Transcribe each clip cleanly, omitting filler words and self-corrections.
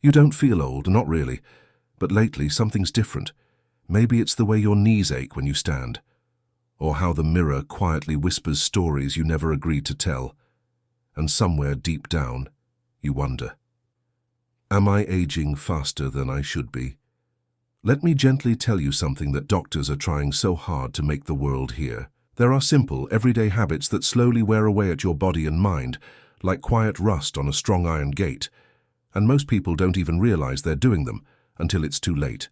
You don't feel old, not really, but lately something's different. Maybe it's the way your knees ache when you stand, or how the mirror quietly whispers stories you never agreed to tell. And somewhere deep down, you wonder, am I aging faster than I should be? Let me gently tell you something that doctors are trying so hard to make the world hear. There are simple, everyday habits that slowly wear away at your body and mind, like quiet rust on a strong iron gate, and most people don't even realize they're doing them until it's too late.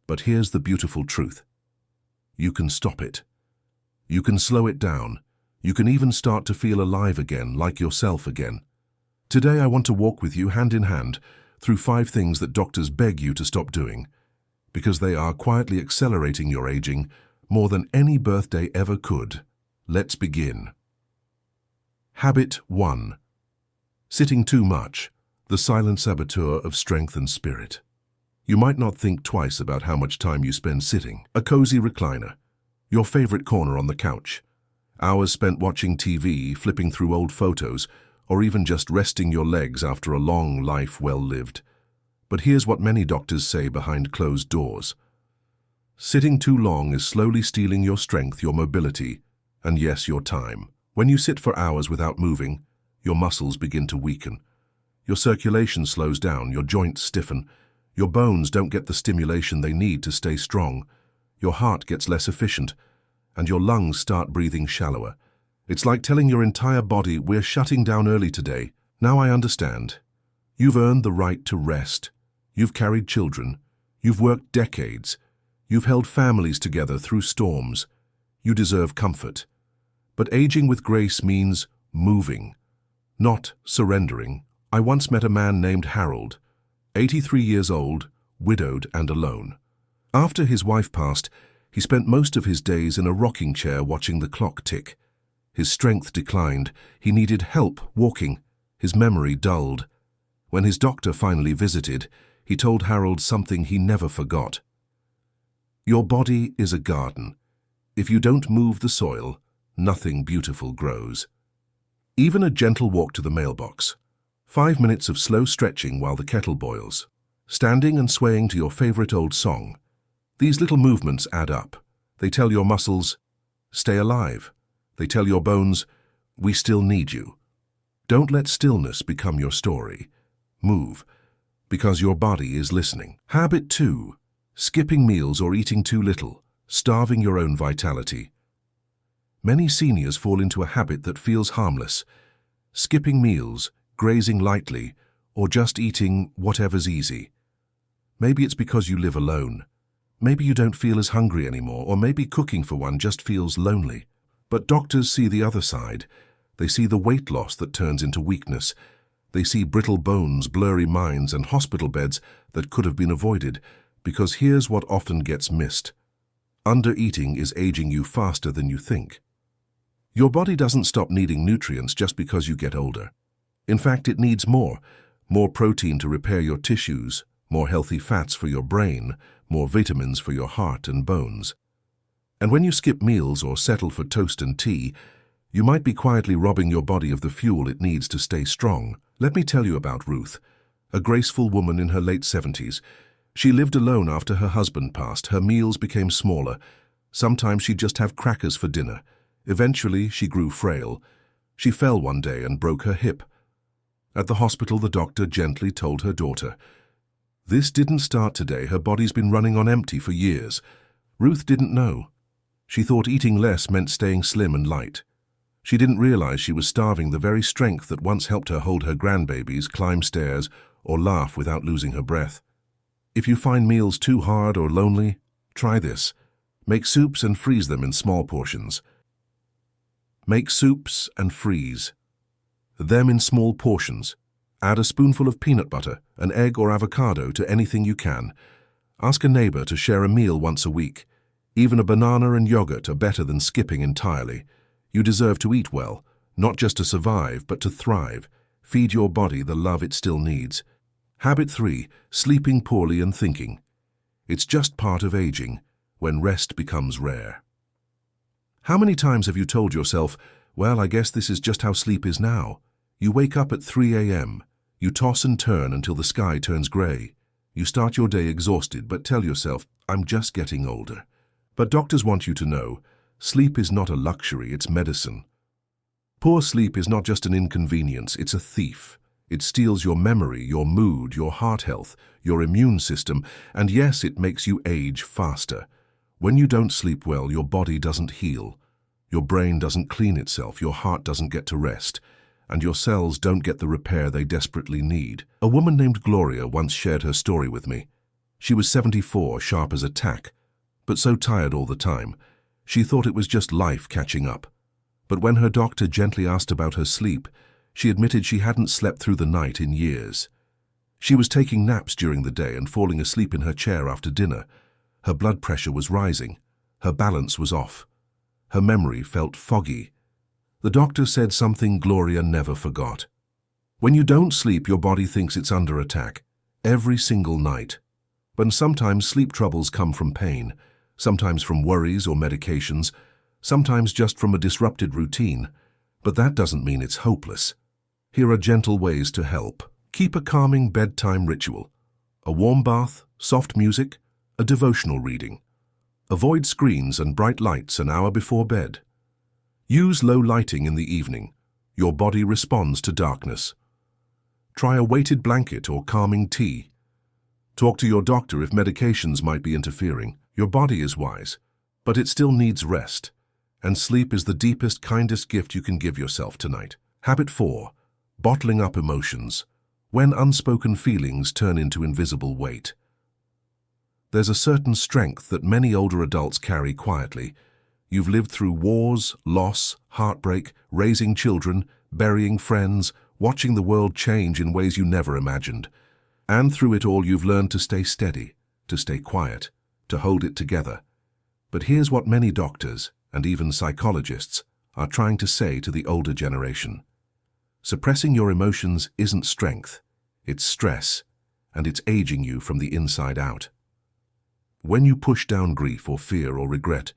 But here's the beautiful truth. You can stop it. You can slow it down. You can even start to feel alive again, like yourself again. Today I want to walk with you hand in hand through 5 things that doctors beg you to stop doing, because they are quietly accelerating your aging more than any birthday ever could. Let's begin. Habit 1. Sitting too much, the silent saboteur of strength and spirit. You might not think twice about how much time you spend sitting. A cozy recliner, your favorite corner on the couch, hours spent watching TV, flipping through old photos, or even just resting your legs after a long life well lived. But here's what many doctors say behind closed doors. Sitting too long is slowly stealing your strength, your mobility, and yes, your time. When you sit for hours without moving, your muscles begin to weaken. Your circulation slows down, your joints stiffen, your bones don't get the stimulation they need to stay strong, your heart gets less efficient, and your lungs start breathing shallower. It's like telling your entire body, we're shutting down early today. Now I understand. You've earned the right to rest. You've carried children. You've worked decades. You've held families together through storms. You deserve comfort. But aging with grace means moving, not surrendering. I once met a man named Harold, 83 years old, widowed and alone. After his wife passed, he spent most of his days in a rocking chair watching the clock tick. His strength declined. He needed help walking. His memory dulled. When his doctor finally visited, he told Harold something he never forgot. Your body is a garden. If you don't move the soil, nothing beautiful grows. Even a gentle walk to the mailbox, 5 minutes of slow stretching while the kettle boils, standing and swaying to your favorite old song. These little movements add up. They tell your muscles, stay alive. They tell your bones, we still need you. Don't let stillness become your story. Move, because your body is listening. Habit 2. Skipping meals or eating too little, starving your own vitality. Many seniors fall into a habit that feels harmless. Skipping meals, grazing lightly, or just eating whatever's easy. Maybe it's because you live alone. Maybe you don't feel as hungry anymore, or maybe cooking for one just feels lonely. But doctors see the other side. They see the weight loss that turns into weakness. They see brittle bones, blurry minds, and hospital beds that could have been avoided, because here's what often gets missed. Undereating is aging you faster than you think. Your body doesn't stop needing nutrients just because you get older. In fact, it needs more protein to repair your tissues, more healthy fats for your brain, more vitamins for your heart and bones. And when you skip meals or settle for toast and tea, you might be quietly robbing your body of the fuel it needs to stay strong. Let me tell you about Ruth, a graceful woman in her late 70s. She lived alone after her husband passed. Her meals became smaller. Sometimes she'd just have crackers for dinner. Eventually, she grew frail. She fell one day and broke her hip. At the hospital, the doctor gently told her daughter, "This didn't start today. Her body's been running on empty for years." Ruth didn't know. She thought eating less meant staying slim and light. She didn't realize she was starving the very strength that once helped her hold her grandbabies, climb stairs, or laugh without losing her breath. If you find meals too hard or lonely, try this. Make soups and freeze them in small portions. Make soups and freeze them in small portions. Add a spoonful of peanut butter, an egg or avocado to anything you can. Ask a neighbor to share a meal once a week. Even a banana and yogurt are better than skipping entirely. You deserve to eat well, not just to survive, but to thrive. Feed your body the love it still needs. Habit 3. Sleeping poorly and thinking. It's just part of aging, when rest becomes rare. How many times have you told yourself, well, I guess this is just how sleep is now? You wake up at 3 a.m. You toss and turn until the sky turns grey. You start your day exhausted, but tell yourself, I'm just getting older. But doctors want you to know, sleep is not a luxury, it's medicine. Poor sleep is not just an inconvenience, it's a thief. It steals your memory, your mood, your heart health, your immune system, and yes, it makes you age faster. When you don't sleep well, your body doesn't heal. Your brain doesn't clean itself, your heart doesn't get to rest, and your cells don't get the repair they desperately need. A woman named Gloria once shared her story with me. She was 74, sharp as a tack, but so tired all the time. She thought it was just life catching up. But when her doctor gently asked about her sleep, she admitted she hadn't slept through the night in years. She was taking naps during the day and falling asleep in her chair after dinner. Her blood pressure was rising. Her balance was off. Her memory felt foggy. The doctor said something Gloria never forgot. When you don't sleep, your body thinks it's under attack. Every single night. But sometimes sleep troubles come from pain, sometimes from worries or medications, sometimes just from a disrupted routine. But that doesn't mean it's hopeless. Here are gentle ways to help. Keep a calming bedtime ritual. A warm bath, soft music, a devotional reading. Avoid screens and bright lights an hour before bed. Use low lighting in the evening. Your body responds to darkness. Try a weighted blanket or calming tea. Talk to your doctor if medications might be interfering. Your body is wise, but it still needs rest. And sleep is the deepest, kindest gift you can give yourself tonight. Habit 4. Bottling up emotions. When unspoken feelings turn into invisible weight. There's a certain strength that many older adults carry quietly. You've lived through wars, loss, heartbreak, raising children, burying friends, watching the world change in ways you never imagined. And through it all, you've learned to stay steady, to stay quiet, to hold it together. But here's what many doctors, and even psychologists, are trying to say to the older generation. Suppressing your emotions isn't strength, it's stress, and it's aging you from the inside out. When you push down grief or fear or regret,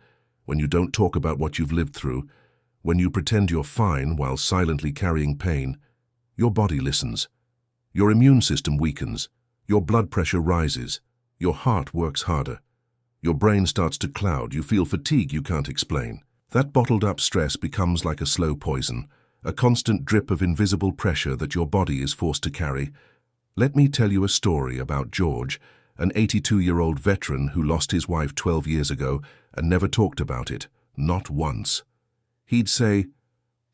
when you don't talk about what you've lived through, when you pretend you're fine while silently carrying pain, your body listens. Your immune system weakens, your blood pressure rises, your heart works harder. Your brain starts to cloud, you feel fatigue you can't explain. That bottled up stress becomes like a slow poison, a constant drip of invisible pressure that your body is forced to carry. Let me tell you a story about George, an 82-year-old veteran who lost his wife 12 years ago and never talked about it, not once. He'd say,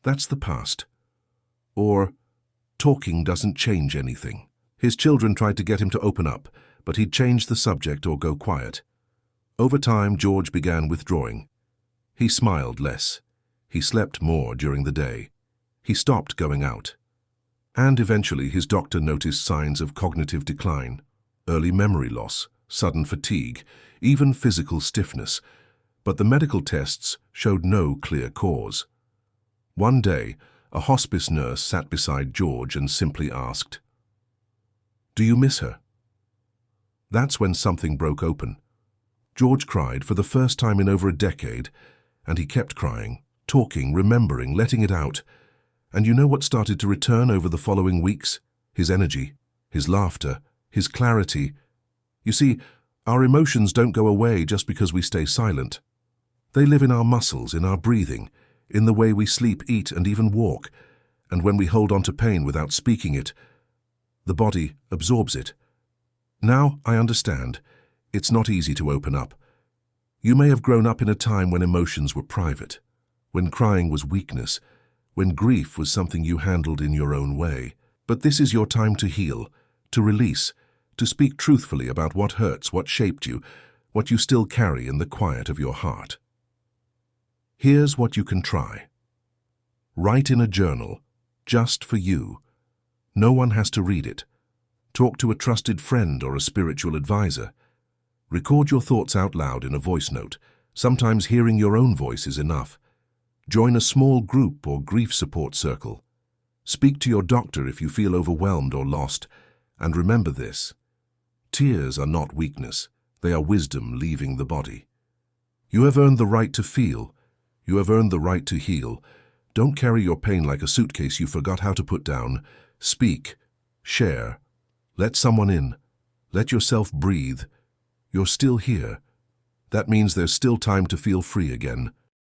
"That's the past," or "Talking doesn't change anything." His children tried to get him to open up, but he'd change the subject or go quiet. Over time, George began withdrawing. He smiled less. He slept more during the day. He stopped going out. And eventually his doctor noticed signs of cognitive decline, early memory loss, sudden fatigue, even physical stiffness. But the medical tests showed no clear cause. One day, a hospice nurse sat beside George and simply asked, "Do you miss her?" That's when something broke open. George cried for the first time in over a decade, and he kept crying, talking, remembering, letting it out. And you know what started to return over the following weeks? His energy, his laughter, his clarity. You see, our emotions don't go away just because we stay silent. They live in our muscles, in our breathing, in the way we sleep, eat, and even walk. And when we hold on to pain without speaking it, the body absorbs it. Now I understand. It's not easy to open up. You may have grown up in a time when emotions were private, when crying was weakness, when grief was something you handled in your own way. But this is your time to heal, to release, to speak truthfully about what hurts, what shaped you, what you still carry in the quiet of your heart. Here's what you can try. Write in a journal, just for you. No one has to read it. Talk to a trusted friend or a spiritual advisor. Record your thoughts out loud in a voice note. Sometimes hearing your own voice is enough. Join a small group or grief support circle. Speak to your doctor if you feel overwhelmed or lost. And remember this: tears are not weakness. They are wisdom leaving the body. You have earned the right to feel. You have earned the right to heal. Don't carry your pain like a suitcase you forgot how to put down. Speak. Share. Let someone in. Let yourself breathe. You're still here. That means there's still time to feel free again.